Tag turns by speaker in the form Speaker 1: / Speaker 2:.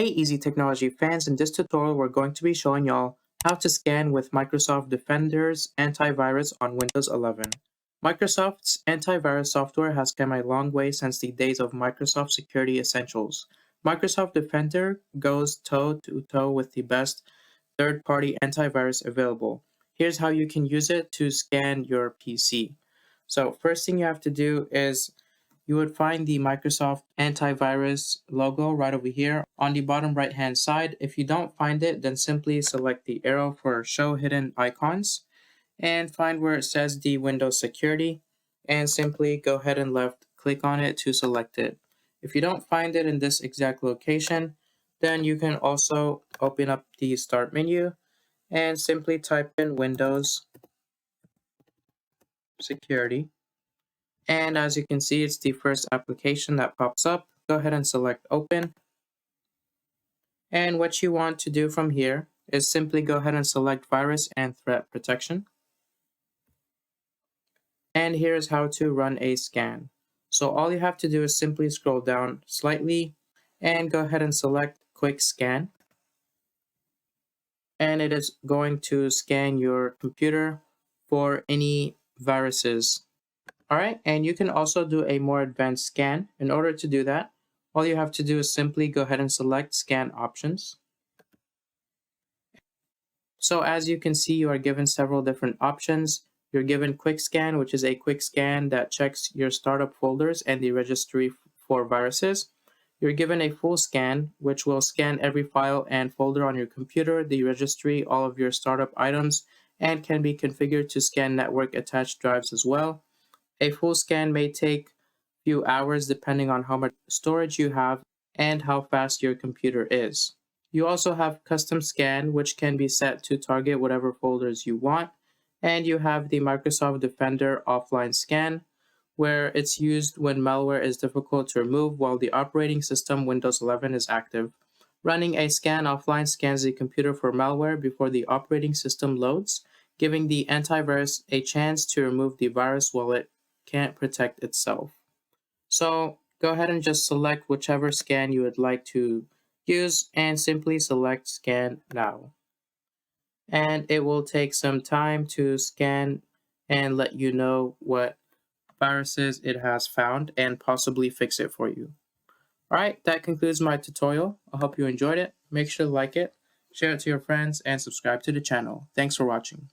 Speaker 1: Hey easy technology fans, in this tutorial we're going to be showing y'all how to scan with Microsoft Defender's antivirus on Windows 11. Microsoft's antivirus software has come a long way since the days of Microsoft Security Essentials. Microsoft Defender goes toe-to-toe with the best third-party antivirus available. Here's how you can use it to scan your PC. So first thing you have to do is you would find the Microsoft antivirus logo right over here on the bottom right hand side. If you don't find it, then simply select the arrow for show hidden icons and find where it says the Windows security and simply go ahead and left click on it to select it. If you don't find it in this exact location, then you can also open up the start menu and simply type in Windows security. And as you can see, it's the first application that pops up. Go ahead and select open. And what you want to do from here is simply go ahead and select virus and threat protection. And here's how to run a scan. So all you have to do is simply scroll down slightly and go ahead and select quick scan. And it is going to scan your computer for any viruses. Alright, and you can also do a more advanced scan. In order to do that, all you have to do is simply go ahead and select scan options. So as you can see, you are given several different options. You're given quick scan, which is a quick scan that checks your startup folders and the registry for viruses. You're given a full scan, which will scan every file and folder on your computer, the registry, all of your startup items, and can be configured to scan network attached drives as well. A full scan may take a few hours depending on how much storage you have and how fast your computer is. You also have custom scan, which can be set to target whatever folders you want. And you have the Microsoft Defender offline scan, where it's used when malware is difficult to remove while the operating system Windows 11 is active. Running a scan offline scans the computer for malware before the operating system loads, giving the antivirus a chance to remove the virus while it can't protect itself. So go ahead and just select whichever scan you would like to use and simply select scan now. And it will take some time to scan and let you know what viruses it has found and possibly fix it for you. Alright, that concludes my tutorial. I hope you enjoyed it. Make sure to like it, share it to your friends, and subscribe to the channel. Thanks for watching.